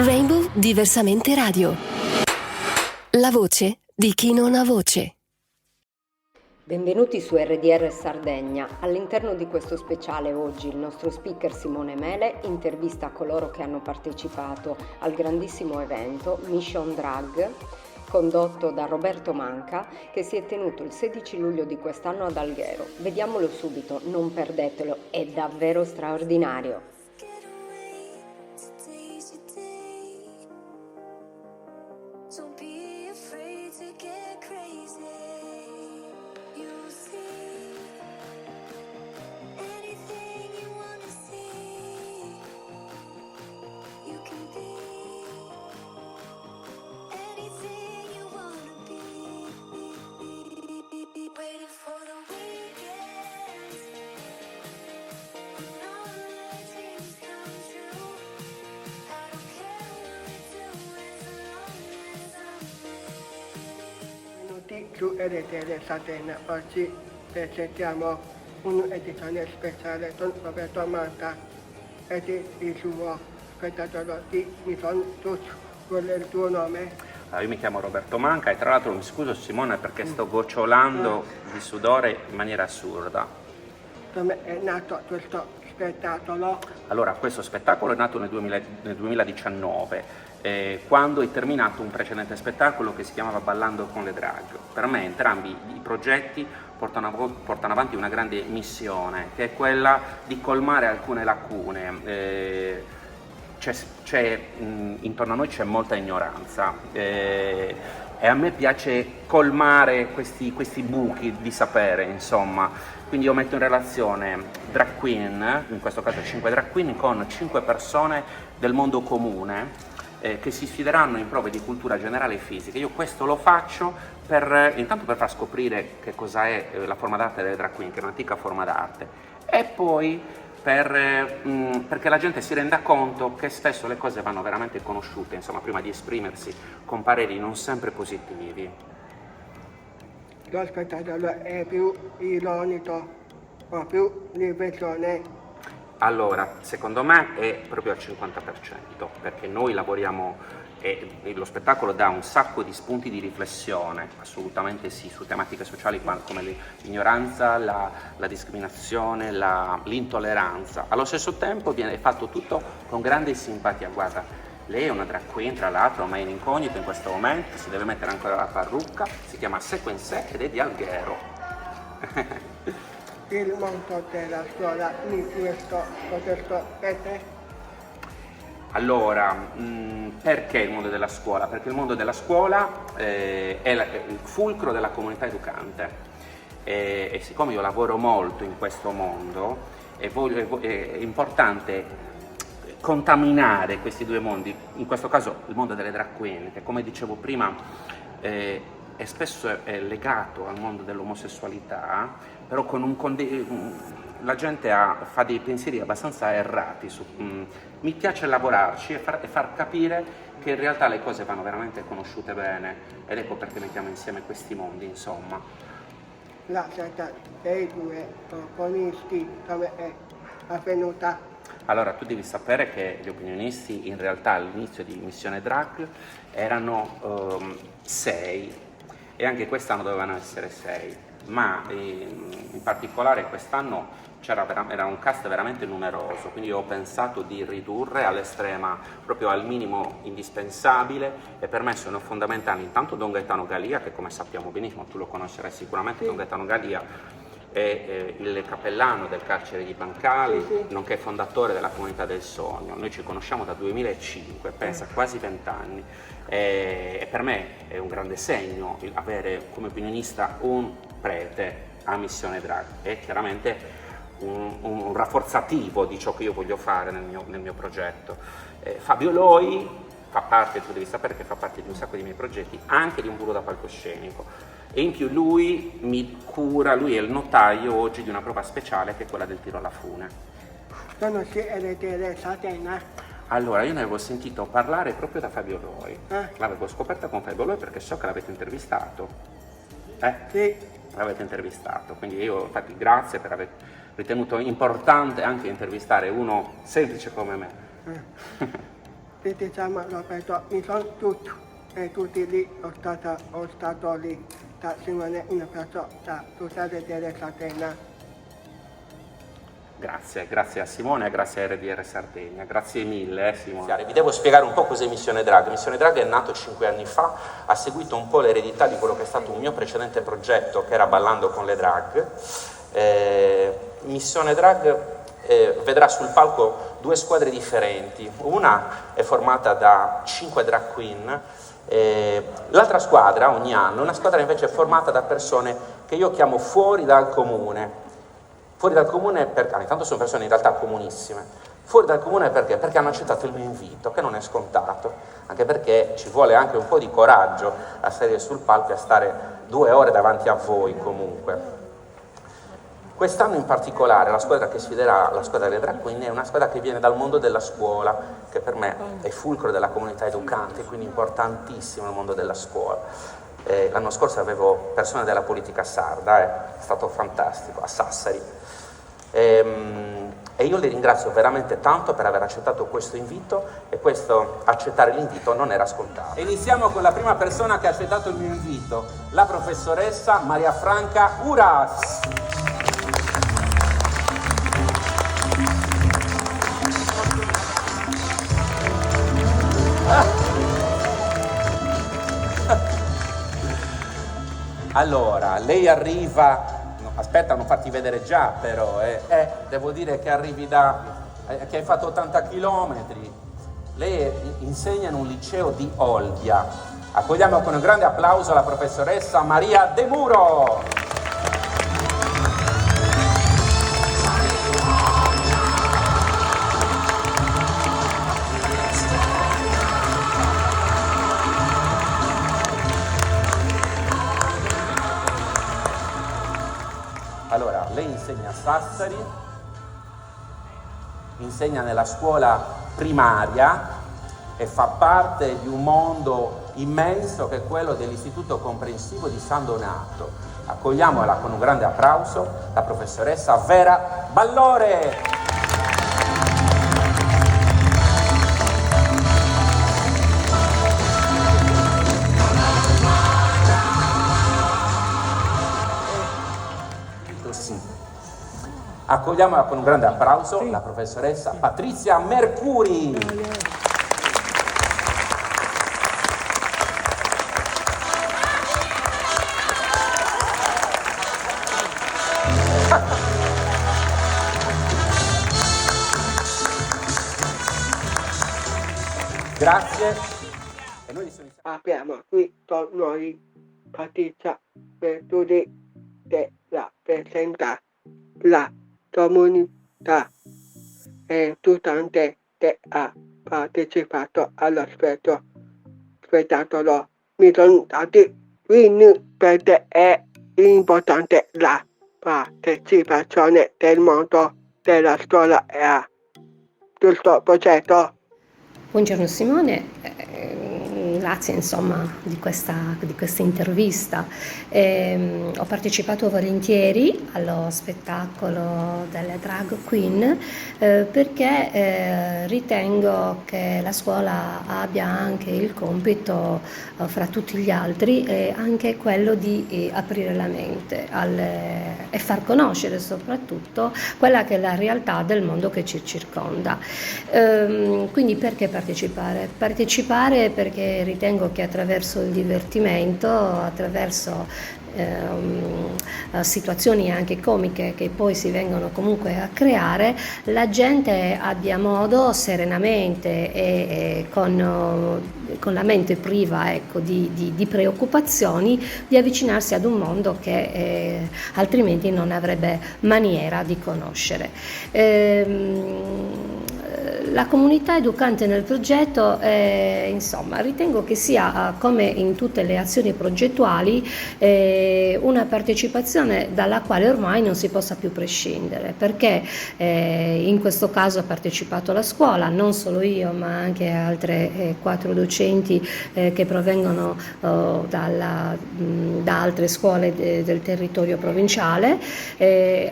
Rainbow Diversamente Radio. La voce di chi non ha voce. Benvenuti su RDR Sardegna. All'interno di questo speciale oggi il nostro speaker Simone Mele intervista coloro che hanno partecipato al grandissimo evento Mission Drag, condotto da Roberto Manca, che si è tenuto il 16 luglio di quest'anno ad Alghero. Vediamolo subito, non perdetelo, è davvero straordinario. Su RTL Sardegna. Oggi presentiamo un'edizione speciale con Roberto Manca e il suo spettacolo di Mission Drag. Qual è il tuo nome? Io mi chiamo Roberto Manca e tra l'altro mi scuso Simone perché sto gocciolando di sudore in maniera assurda. Come è nato questo spettacolo? Allora, questo spettacolo è nato nel 2019, quando è terminato un precedente spettacolo che si chiamava Ballando con le drag. Per me entrambi i progetti portano avanti una grande missione, che è quella di colmare alcune lacune. Intorno a noi c'è molta ignoranza e a me piace colmare questi buchi di sapere, insomma. Quindi io metto in relazione drag queen, in questo caso 5 drag queen, con 5 persone del mondo comune che si sfideranno in prove di cultura generale e fisica. Io questo lo faccio intanto per far scoprire che cosa è la forma d'arte delle drag queen, che è un'antica forma d'arte, e poi perché la gente si renda conto che spesso le cose vanno veramente conosciute, insomma, prima di esprimersi con pareri non sempre positivi. Lo spettacolo è più ironico o più riflessione? Allora, secondo me è proprio al 50%, perché noi lavoriamo e lo spettacolo dà un sacco di spunti di riflessione, assolutamente sì, su tematiche sociali come l'ignoranza, la discriminazione, l'intolleranza. Allo stesso tempo viene fatto tutto con grande simpatia. Guarda, lei è una drag queen, tra l'altro, ma è in incognito in questo momento, si deve mettere ancora la parrucca, si chiama Sequence ed è di Alghero. Il mondo della scuola in questo contesto è te? Allora, perché il mondo della scuola? Perché il mondo della scuola è il fulcro della comunità educante e siccome io lavoro molto in questo mondo è importante contaminare questi due mondi, in questo caso il mondo delle drag queen, che come dicevo prima è spesso è legato al mondo dell'omosessualità, però la gente fa dei pensieri abbastanza errati mi piace lavorarci e far capire che in realtà le cose vanno veramente conosciute bene, ed ecco perché mettiamo insieme questi mondi, insomma. La scelta dei due opinionisti come è avvenuta? Allora, tu devi sapere che gli opinionisti in realtà all'inizio di Missione Drag erano 6 e anche quest'anno dovevano essere 6, ma in particolare quest'anno era un cast veramente numeroso, quindi ho pensato di ridurre all'estrema, proprio al minimo indispensabile, e per me sono fondamentali intanto Don Gaetano Galia, che come sappiamo benissimo, tu lo conoscerai sicuramente, sì. Don Gaetano Galia è il cappellano del carcere di Pancali, sì. Nonché fondatore della Comunità del Sogno. Noi ci conosciamo da 2005, pensa, quasi 20 anni, e per me è un grande segno avere come opinionista un prete a Missione Drag, è chiaramente un rafforzativo di ciò che io voglio fare nel mio progetto. Fabio Loi fa parte, tu devi sapere che fa parte di un sacco di miei progetti, anche di un guru da palcoscenico, e in più lui mi cura, lui è il notaio oggi di una prova speciale che è quella del tiro alla fune. Conosci RTL Sardegna? Allora, io ne avevo sentito parlare proprio da Fabio Loi, l'avevo scoperta con Fabio Loi perché so che l'avete intervistato. Sì. L'avete intervistato, quindi io infatti grazie per aver ritenuto importante anche intervistare uno semplice come me. diciamo, ripeto, mi sono tutti lì, ho stato lì da Simone in Piazza, da tutta RDR Sardegna. Grazie a Simone e grazie a RDR Sardegna, grazie mille Simone. Vi devo spiegare un po' cos'è Missione Drag. Missione Drag è nato 5 anni fa, ha seguito un po' l'eredità di quello che è stato un mio precedente progetto che era Ballando con le Drag. Missione Drag vedrà sul palco 2 squadre differenti, una è formata da 5 drag queen, l'altra squadra ogni anno, una squadra invece è formata da persone che io chiamo fuori dal comune. Fuori dal comune perché, intanto sono persone in realtà comunissime, fuori dal comune perché hanno accettato il mio invito, che non è scontato, anche perché ci vuole anche un po' di coraggio a salire sul palco e a stare 2 ore davanti a voi comunque. Quest'anno in particolare la squadra che sfiderà la squadra delle drag queen è una squadra che viene dal mondo della scuola, che per me è fulcro della comunità educante, quindi importantissimo il mondo della scuola. L'anno scorso avevo persone della politica sarda, è stato fantastico, a Sassari. E io li ringrazio veramente tanto per aver accettato questo invito, e questo accettare l'invito non era scontato. Iniziamo con la prima persona che ha accettato il mio invito, la professoressa Maria Franca Uras. Allora, lei arriva, no, aspetta, non farti vedere già però, devo dire che arrivi che hai fatto 80 chilometri. Lei insegna in un liceo di Olbia. Accogliamo con un grande applauso la professoressa Maria De Muro. Allora, lei insegna a Sassari, insegna nella scuola primaria e fa parte di un mondo immenso che è quello dell'Istituto Comprensivo di San Donato. Accogliamola con un grande applauso, la professoressa Vera Ballore. Accogliamola con un grande applauso, la professoressa Patrizia Mercuri. Grazie. E noi abbiamo qui con noi Patrizia Mercuri che rappresenta la comunità studente che ha partecipato allo spettacolo. Mi sono dati quindi perché è importante la partecipazione del mondo della scuola a questo progetto. Buongiorno Simone, grazie insomma di questa intervista. Ho partecipato volentieri allo spettacolo delle drag queen perché ritengo che la scuola abbia anche il compito fra tutti gli altri anche quello di aprire la mente e far conoscere soprattutto quella che è la realtà del mondo che ci circonda. Quindi perché partecipare? Partecipare perché ritengo che attraverso il divertimento, attraverso situazioni anche comiche che poi si vengono comunque a creare, la gente abbia modo serenamente e con la mente priva di preoccupazioni di avvicinarsi ad un mondo che altrimenti non avrebbe maniera di conoscere. La comunità educante nel progetto, insomma, ritengo che sia, come in tutte le azioni progettuali, una partecipazione dalla quale ormai non si possa più prescindere, perché in questo caso ha partecipato la scuola, non solo io ma anche altre 4 docenti che provengono da altre scuole del territorio provinciale,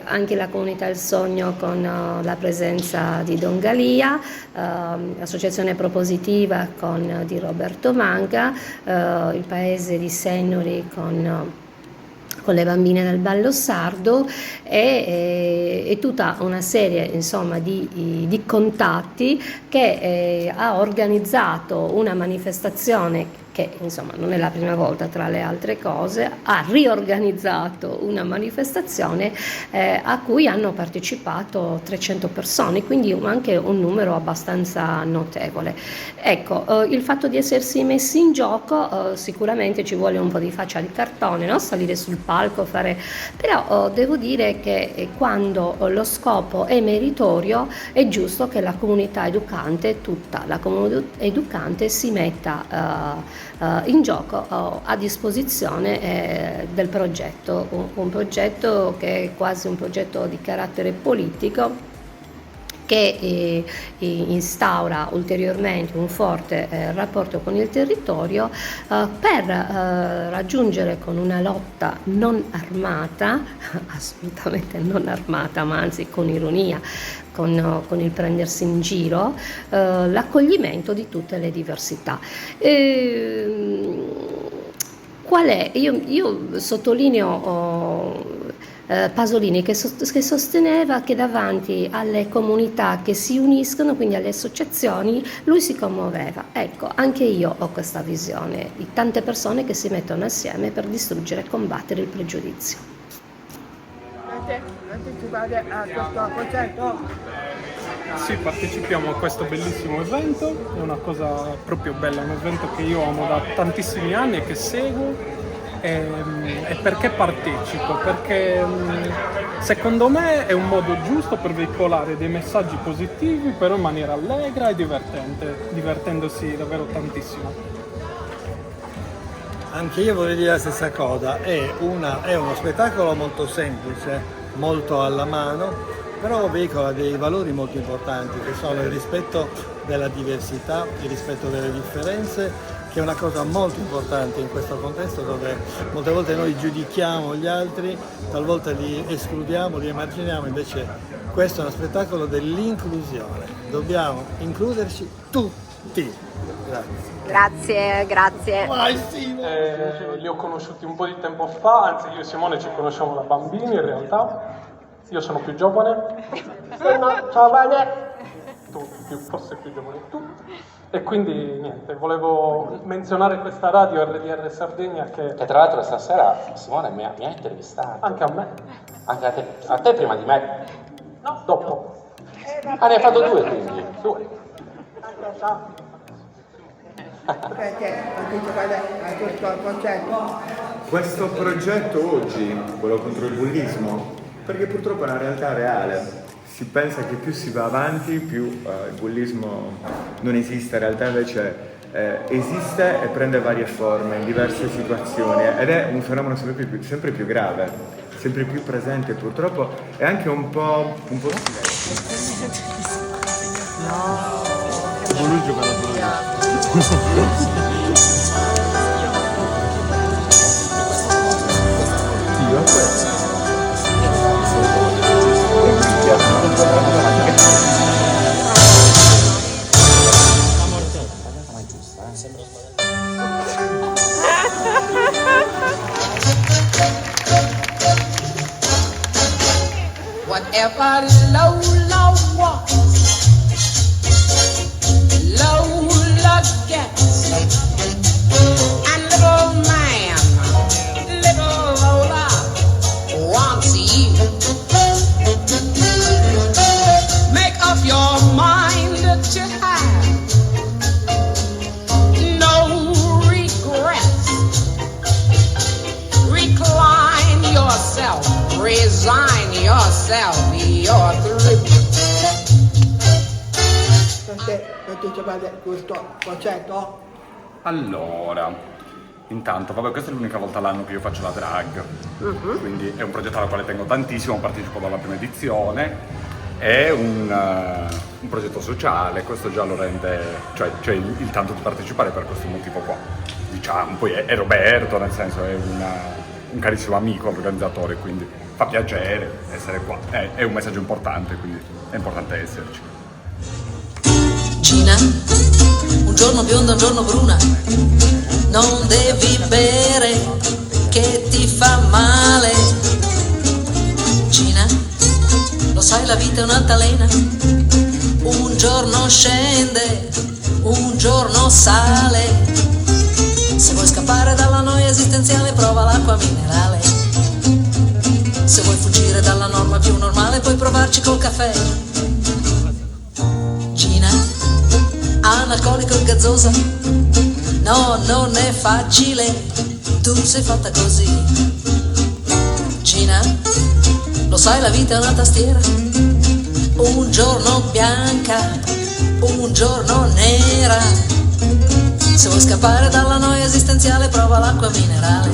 anche la comunità Il Sogno con la presenza di Don Galia, l'associazione propositiva di Roberto Manca, il paese di Sennori con le bambine del ballo sardo e tutta una serie insomma di contatti che ha organizzato una manifestazione che insomma non è la prima volta, tra le altre cose, ha riorganizzato una manifestazione a cui hanno partecipato 300 persone, quindi anche un numero abbastanza notevole. Ecco, il fatto di essersi messi in gioco sicuramente ci vuole un po' di faccia di cartone, no? Salire sul palco, però devo dire che quando lo scopo è meritorio è giusto che la comunità educante, tutta la comunità educante si metta in gioco a disposizione del progetto, un progetto che è quasi un progetto di carattere politico che instaura ulteriormente un forte rapporto con il territorio per raggiungere con una lotta non armata, assolutamente non armata, ma anzi con ironia, con il prendersi in giro, l'accoglimento di tutte le diversità. Qual è? Io sottolineo Pasolini che sosteneva che davanti alle comunità che si uniscono, quindi alle associazioni, lui si commuoveva. Ecco, anche io ho questa visione di tante persone che si mettono assieme per distruggere e combattere il pregiudizio. Partecipare a questo progetto? Sì, partecipiamo a questo bellissimo evento, è una cosa proprio bella, un evento che io amo da tantissimi anni e che seguo. E perché partecipo? Perché secondo me è un modo giusto per veicolare dei messaggi positivi, però in maniera allegra e divertente, divertendosi davvero tantissimo. Anche io vorrei dire la stessa cosa, è uno spettacolo molto semplice, molto alla mano, però veicola dei valori molto importanti che sono il rispetto della diversità, il rispetto delle differenze, che è una cosa molto importante in questo contesto dove molte volte noi giudichiamo gli altri, talvolta li escludiamo, li emarginiamo, invece questo è uno spettacolo dell'inclusione, dobbiamo includerci tutti. Grazie. Li ho conosciuti un po' di tempo fa, anzi io e Simone ci conosciamo da bambini in realtà, io sono più giovane, Sono giovane. forse più giovane tu. E quindi niente, volevo menzionare questa radio RDR Sardegna che tra l'altro stasera Simone mi ha intervistato. anche a me, Anche a te prima di me. no, dopo. Ah, ne hai fatto due quindi. Due. Perché partecipare a questo progetto? Questo progetto oggi, quello contro il bullismo, perché purtroppo è una realtà reale. Si pensa che più si va avanti, più il bullismo non esiste, in realtà invece esiste e prende varie forme in diverse situazioni ed è un fenomeno sempre più grave, sempre più presente purtroppo e anche un po' silenzio. Lui gioca alla Whatever Lola wants, Lola gets. And little man, little Lola wants you. Make up your mind to have no regrets. Recline yourself, resign yourself, you're through. Perché partecipare a questo progetto? Allora, intanto, vabbè, questa è l'unica volta all'anno che io faccio la drag, quindi è un progetto al quale tengo tantissimo, partecipo dalla prima edizione, è un progetto sociale, questo già lo rende, cioè c'è il tanto di partecipare per questo motivo qua, diciamo, poi è Roberto, nel senso è un carissimo amico, organizzatore, quindi fa piacere essere qua, è un messaggio importante, quindi è importante esserci. Gina, un giorno bionda, un giorno bruna, non devi bere che ti fa male. Gina, lo sai la vita è un'altalena, un giorno scende, un giorno sale. Se vuoi scappare dalla noia esistenziale prova l'acqua minerale. Se vuoi fuggire dalla norma più normale puoi provarci col caffè. Gina, analcolico e gazzosa, no, non è facile, tu sei fatta così. Gina, lo sai la vita è una tastiera, un giorno bianca, un giorno nera. Se vuoi scappare dalla noia esistenziale prova l'acqua minerale.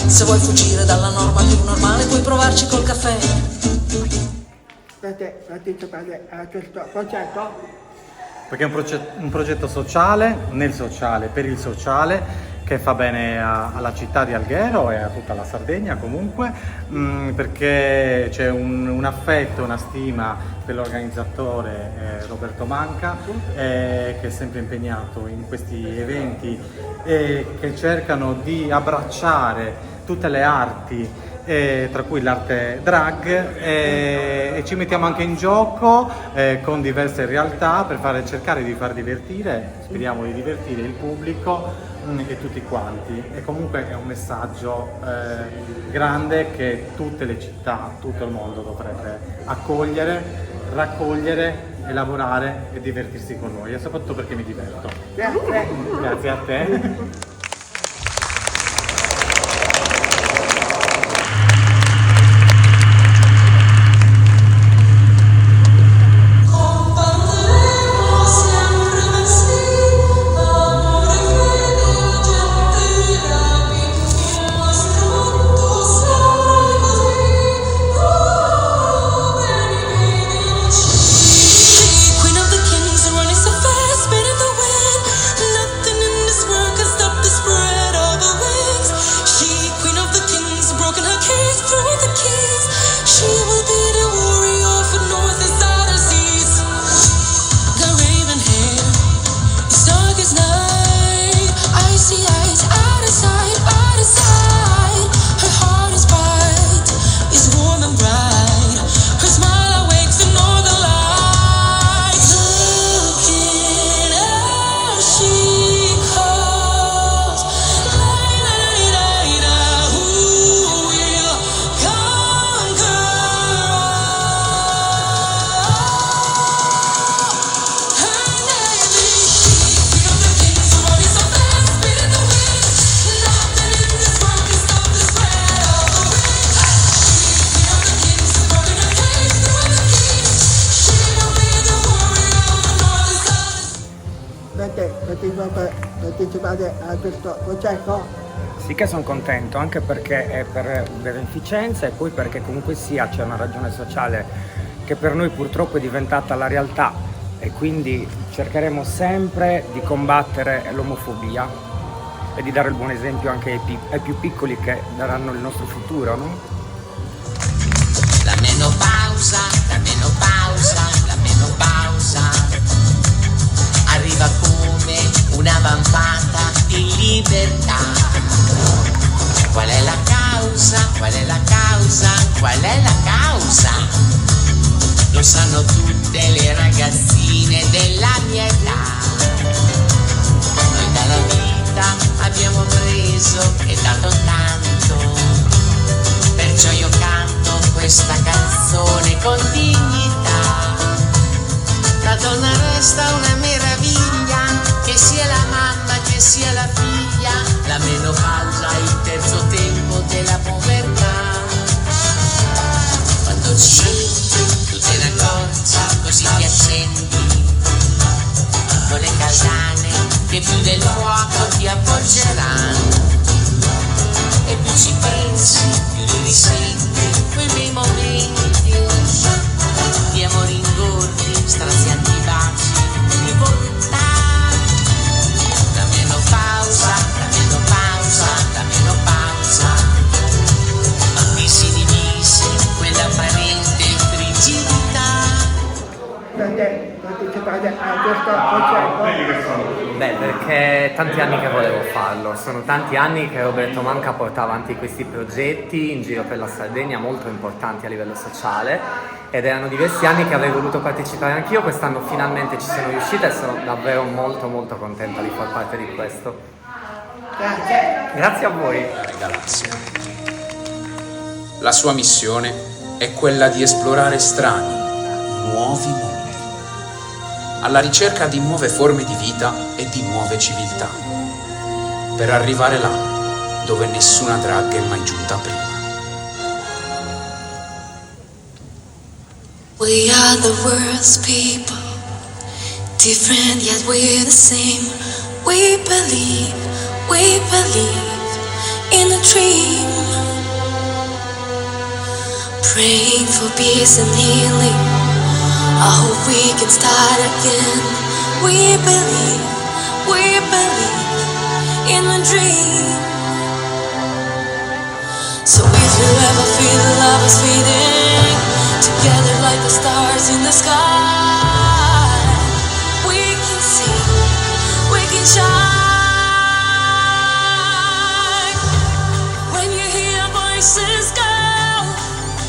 Se vuoi fuggire dalla norma più normale puoi provarci col caffè. Potete partecipare a questo progetto? Perché è un progetto sociale, nel sociale, per il sociale, che fa bene alla città di Alghero e a tutta la Sardegna comunque, perché c'è un affetto, una stima per l'organizzatore Roberto Manca, che è sempre impegnato in questi eventi e che cercano di abbracciare tutte le arti, tra cui l'arte drag, e ci mettiamo anche in gioco con diverse realtà per cercare di far divertire, speriamo di divertire il pubblico e tutti quanti. E comunque è un messaggio grande che tutte le città, tutto il mondo dovrebbe accogliere, raccogliere, elaborare e divertirsi con noi, e soprattutto perché mi diverto. Grazie. Grazie a te. Partecipare a questo progetto? Sì che sono contento, anche perché è per beneficenza e poi perché comunque sia c'è una ragione sociale che per noi purtroppo è diventata la realtà, e quindi cercheremo sempre di combattere l'omofobia e di dare il buon esempio anche ai più piccoli che daranno il nostro futuro, no? La menopausa, la menopausa, la menopausa arriva come una vampata in libertà. Qual è la causa? Qual è la causa? Qual è la causa? Lo sanno tutte le ragazzine della mia età. Noi dalla vita abbiamo preso e dato tanto, perciò io canto questa canzone con dignità. La donna resta una meraviglia, che sia la mamma, che sia la figlia. La menopausa è il terzo tempo della povertà. Quando scendi, tu te ne accorgi, così ti accendi con le caldane che più del fuoco ti avvolgeranno. E più ci pensi, più li risenti, quei bei momenti di amore ingordi, strazianti baci di bontà. La menopausa, la menopausa, la menopausa, ma qui si divise quella apparente frigidità. Potete partecipare Beh, perché tanti anni che volevo farlo, sono tanti anni che Roberto Manca porta avanti questi progetti in giro per la Sardegna molto importanti a livello sociale ed erano diversi anni che avrei voluto partecipare anch'io, quest'anno finalmente ci sono riuscita e sono davvero molto molto contenta di far parte di questo. Grazie a voi. Galassia. La sua missione è quella di esplorare strani, nuovi mondi, alla ricerca di nuove forme di vita e di nuove civiltà, per arrivare là dove nessuna drag è mai giunta prima. We are the world's people, different yet we're the same. We believe in a dream, praying for peace and healing. I hope we can start again. We believe in a dream. So if you ever feel love is fading, together like the stars in the sky, we can see, we can shine. When you hear voices go,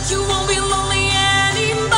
you won't be lonely anymore.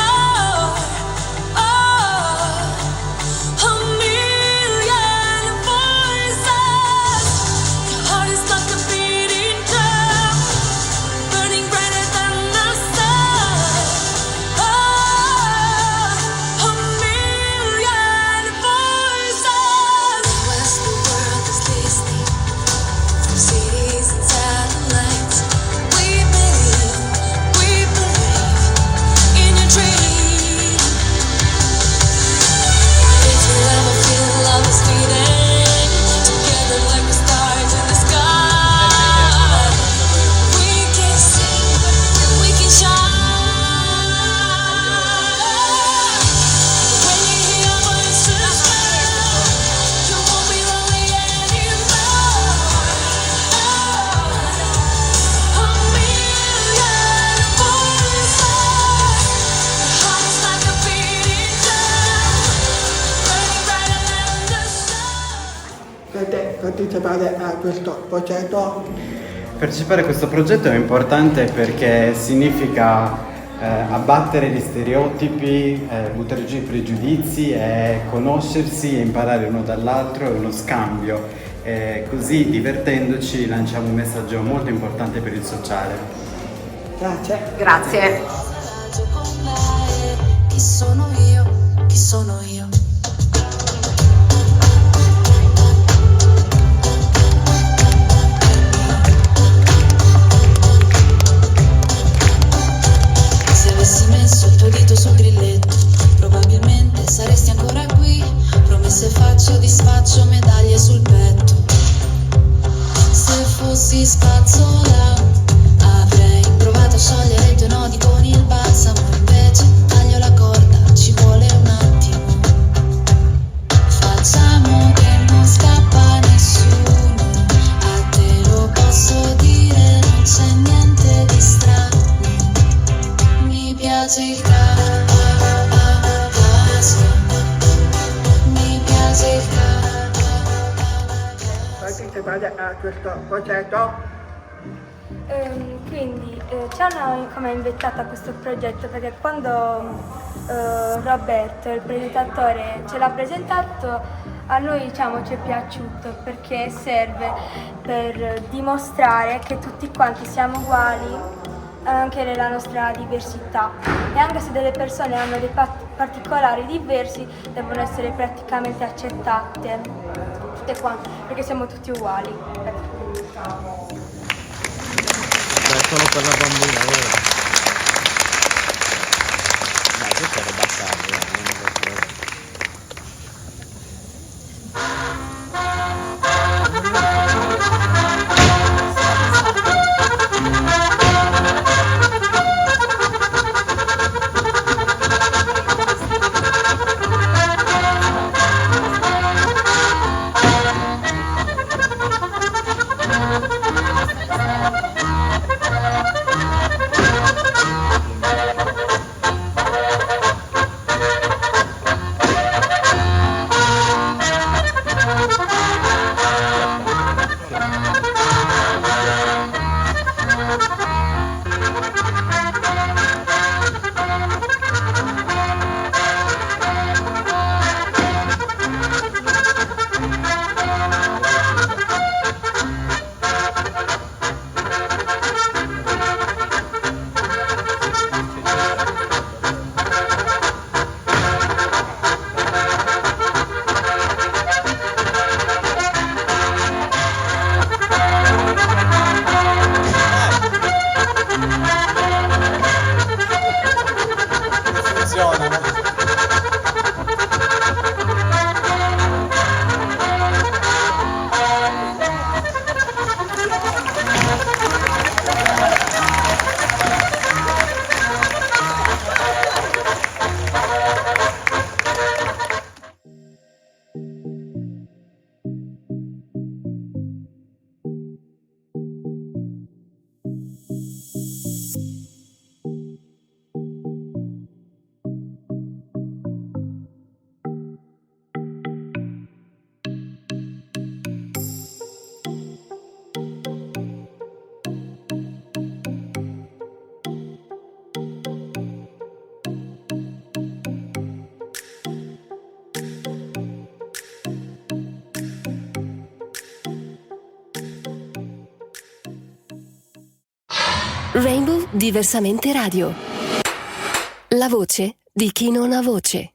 Partecipare a questo progetto? Partecipare a questo progetto è importante perché significa abbattere gli stereotipi, buttare giù i pregiudizi e conoscersi e imparare uno dall'altro, è uno scambio. Così divertendoci lanciamo un messaggio molto importante per il sociale. Grazie. Grazie. Chi sono io? Chi sono io? Se avessi messo il tuo dito sul grilletto, probabilmente saresti ancora qui. Promesse faccio, disfaccio, medaglie sul petto. Se fossi spazzola, avrei provato a sciogliere i tuoi nodi con il balsamo. Invece taglio la corda, ci vuole un attimo. Facciamo che non scappa nessuno. A te lo posso dire, non c'è niente di strano. Mi piace il caso, mi piace il caso. Partecipare a questo progetto? Quindi ci hanno come invitato a questo progetto perché quando Roberto, il presentatore, ce l'ha presentato, a noi ci è piaciuto perché serve per dimostrare che tutti quanti siamo uguali anche nella nostra diversità e anche se delle persone hanno dei particolari diversi devono essere praticamente accettate tutte quante perché siamo tutti uguali. Solo per la bambina, vero? Dai, questa è roba sana, Rainbow Diversamente Radio. La voce di chi non ha voce.